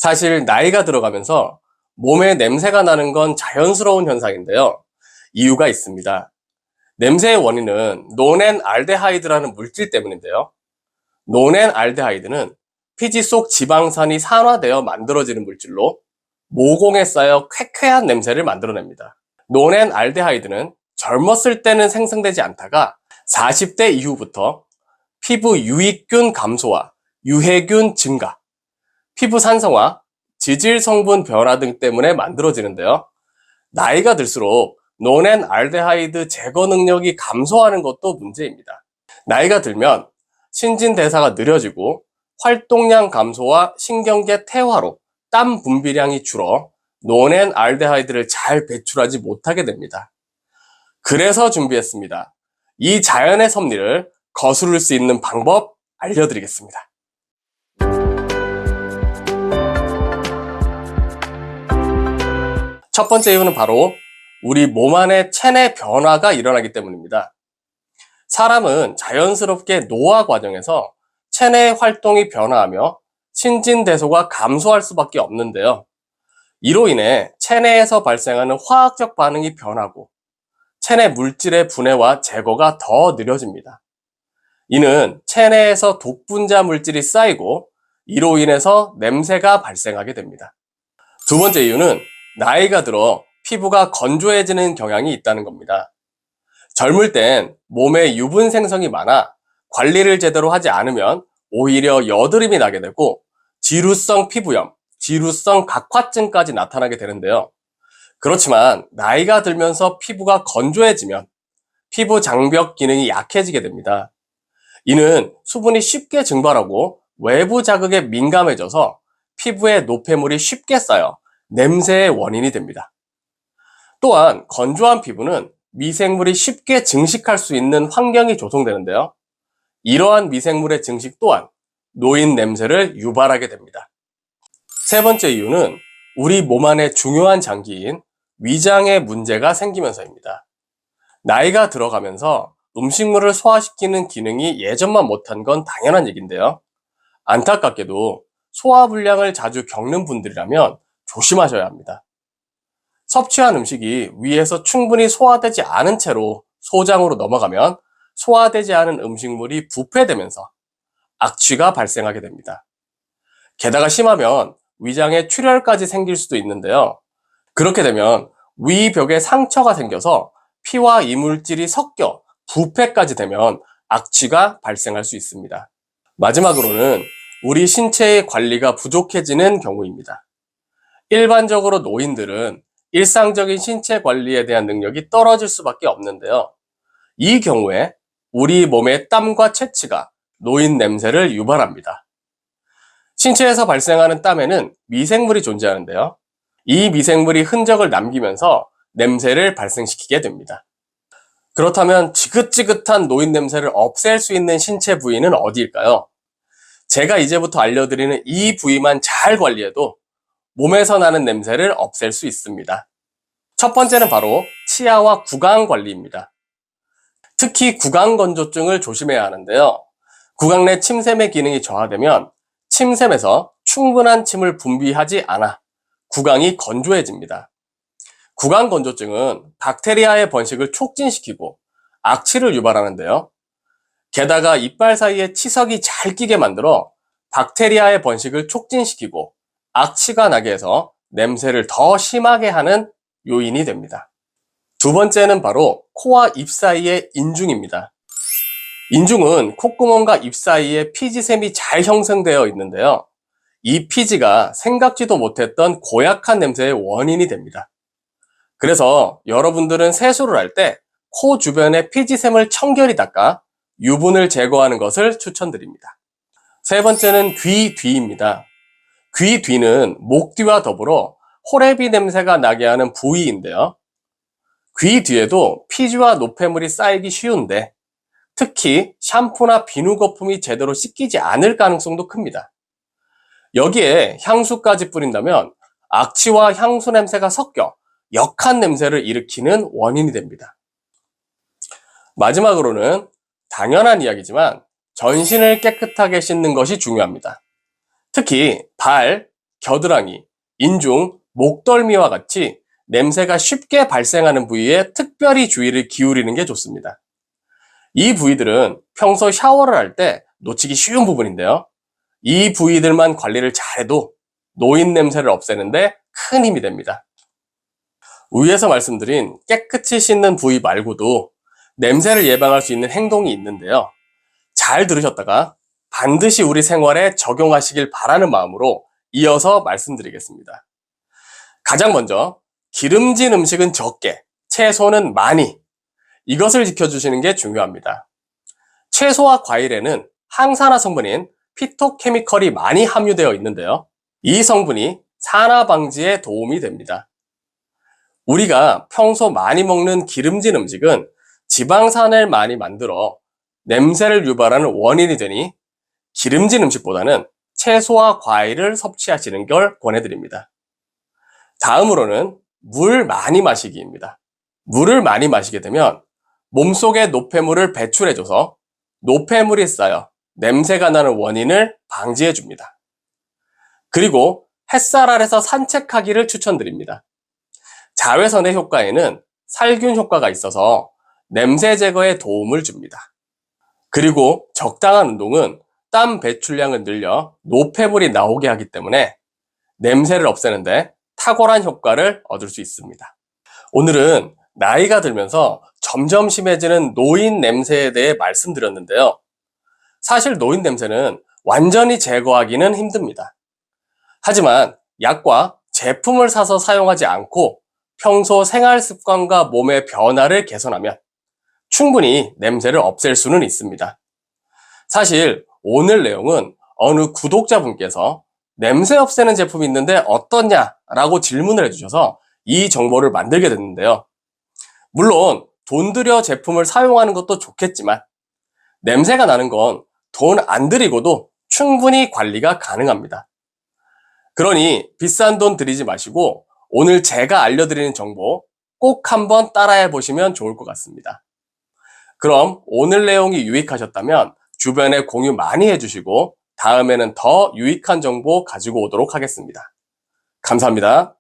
사실 나이가 들어가면서 몸에 냄새가 나는 건 자연스러운 현상인데요. 이유가 있습니다. 냄새의 원인은 노넨알데하이드라는 물질 때문인데요. 노넨알데하이드는 피지 속 지방산이 산화되어 만들어지는 물질로 모공에 쌓여 쾌쾌한 냄새를 만들어냅니다. 노넨알데하이드는 젊었을 때는 생성되지 않다가 40대 이후부터 피부 유익균 감소와 유해균 증가, 피부 산성화, 지질 성분 변화 등 때문에 만들어지는데요. 나이가 들수록 노넨알데하이드 제거 능력이 감소하는 것도 문제입니다. 나이가 들면 신진대사가 느려지고 활동량 감소와 신경계 퇴화로 땀 분비량이 줄어 노넨알데하이드를 잘 배출하지 못하게 됩니다. 그래서 준비했습니다. 이 자연의 섭리를 거스를 수 있는 방법 알려드리겠습니다. 첫 번째 이유는 바로 우리 몸 안에 체내 변화가 일어나기 때문입니다. 사람은 자연스럽게 노화 과정에서 체내의 활동이 변화하며 신진대소가 감소할 수밖에 없는데요. 이로 인해 체내에서 발생하는 화학적 반응이 변하고 체내 물질의 분해와 제거가 더 느려집니다. 이는 체내에서 독분자 물질이 쌓이고 이로 인해서 냄새가 발생하게 됩니다. 두 번째 이유는 나이가 들어 피부가 건조해지는 경향이 있다는 겁니다. 젊을 땐 몸에 유분 생성이 많아 관리를 제대로 하지 않으면 오히려 여드름이 나게 되고 지루성 피부염, 지루성 각화증까지 나타나게 되는데요. 그렇지만 나이가 들면서 피부가 건조해지면 피부 장벽 기능이 약해지게 됩니다. 이는 수분이 쉽게 증발하고 외부 자극에 민감해져서 피부에 노폐물이 쉽게 쌓여 냄새의 원인이 됩니다. 또한 건조한 피부는 미생물이 쉽게 증식할 수 있는 환경이 조성되는데요. 이러한 미생물의 증식 또한 노인 냄새를 유발하게 됩니다. 세 번째 이유는 우리 몸 안의 중요한 장기인 위장에 문제가 생기면서입니다. 나이가 들어가면서 음식물을 소화시키는 기능이 예전만 못한 건 당연한 얘기인데요. 안타깝게도 소화불량을 자주 겪는 분들이라면 조심하셔야 합니다. 섭취한 음식이 위에서 충분히 소화되지 않은 채로 소장으로 넘어가면 소화되지 않은 음식물이 부패되면서 악취가 발생하게 됩니다. 게다가 심하면 위장에 출혈까지 생길 수도 있는데요. 그렇게 되면 위벽에 상처가 생겨서 피와 이물질이 섞여 부패까지 되면 악취가 발생할 수 있습니다. 마지막으로는 우리 신체의 관리가 부족해지는 경우입니다. 일반적으로 노인들은 일상적인 신체 관리에 대한 능력이 떨어질 수밖에 없는데요. 이 경우에 우리 몸의 땀과 체취가 노인 냄새를 유발합니다. 신체에서 발생하는 땀에는 미생물이 존재하는데요. 이 미생물이 흔적을 남기면서 냄새를 발생시키게 됩니다. 그렇다면 지긋지긋한 노인 냄새를 없앨 수 있는 신체 부위는 어디일까요? 제가 이제부터 알려드리는 이 부위만 잘 관리해도 몸에서 나는 냄새를 없앨 수 있습니다. 첫 번째는 바로 치아와 구강 관리입니다. 특히 구강 건조증을 조심해야 하는데요. 구강 내 침샘의 기능이 저하되면 침샘에서 충분한 침을 분비하지 않아 구강이 건조해집니다. 구강 건조증은 박테리아의 번식을 촉진시키고 악취를 유발하는데요. 게다가 이빨 사이에 치석이 잘 끼게 만들어 박테리아의 번식을 촉진시키고 악취가 나게 해서 냄새를 더 심하게 하는 요인이 됩니다. 두 번째는 바로 코와 입 사이의 인중입니다. 인중은 콧구멍과 입 사이에 피지샘이 잘 형성되어 있는데요. 이 피지가 생각지도 못했던 고약한 냄새의 원인이 됩니다. 그래서 여러분들은 세수를 할 때 코 주변의 피지샘을 청결히 닦아 유분을 제거하는 것을 추천드립니다. 세 번째는 귀 뒤입니다. 귀 뒤는 목 뒤와 더불어 호레비 냄새가 나게 하는 부위인데요. 귀 뒤에도 피지와 노폐물이 쌓이기 쉬운데 특히 샴푸나 비누 거품이 제대로 씻기지 않을 가능성도 큽니다. 여기에 향수까지 뿌린다면 악취와 향수 냄새가 섞여 역한 냄새를 일으키는 원인이 됩니다. 마지막으로는 당연한 이야기지만 전신을 깨끗하게 씻는 것이 중요합니다. 특히 발, 겨드랑이, 인중, 목덜미와 같이 냄새가 쉽게 발생하는 부위에 특별히 주의를 기울이는 게 좋습니다. 이 부위들은 평소 샤워를 할 때 놓치기 쉬운 부분인데요. 이 부위들만 관리를 잘해도 노인 냄새를 없애는데 큰 힘이 됩니다. 위에서 말씀드린 깨끗이 씻는 부위 말고도 냄새를 예방할 수 있는 행동이 있는데요. 잘 들으셨다가 반드시 우리 생활에 적용하시길 바라는 마음으로 이어서 말씀드리겠습니다. 가장 먼저 기름진 음식은 적게, 채소는 많이, 이것을 지켜주시는 게 중요합니다. 채소와 과일에는 항산화 성분인 피토케미컬이 많이 함유되어 있는데요. 이 성분이 산화 방지에 도움이 됩니다. 우리가 평소 많이 먹는 기름진 음식은 지방산을 많이 만들어 냄새를 유발하는 원인이 되니 기름진 음식보다는 채소와 과일을 섭취하시는 걸 권해드립니다. 다음으로는 물 많이 마시기입니다. 물을 많이 마시게 되면 몸속에 노폐물을 배출해줘서 노폐물이 쌓여 냄새가 나는 원인을 방지해줍니다. 그리고 햇살 아래서 산책하기를 추천드립니다. 자외선의 효과에는 살균 효과가 있어서 냄새 제거에 도움을 줍니다. 그리고 적당한 운동은 땀 배출량을 늘려 노폐물이 나오게 하기 때문에 냄새를 없애는데 탁월한 효과를 얻을 수 있습니다. 오늘은 나이가 들면서 점점 심해지는 노인 냄새에 대해 말씀드렸는데요. 사실 노인 냄새는 완전히 제거하기는 힘듭니다. 하지만 약과 제품을 사서 사용하지 않고 평소 생활 습관과 몸의 변화를 개선하면 충분히 냄새를 없앨 수는 있습니다. 사실 오늘 내용은 어느 구독자분께서 냄새 없애는 제품이 있는데 어떠냐라고 질문을 해주셔서 이 정보를 만들게 됐는데요. 물론 돈 들여 제품을 사용하는 것도 좋겠지만 냄새가 나는 건 돈 안 들이고도 충분히 관리가 가능합니다. 그러니 비싼 돈 들이지 마시고 오늘 제가 알려드리는 정보 꼭 한번 따라해 보시면 좋을 것 같습니다. 그럼 오늘 내용이 유익하셨다면 주변에 공유 많이 해주시고 다음에는 더 유익한 정보 가지고 오도록 하겠습니다. 감사합니다.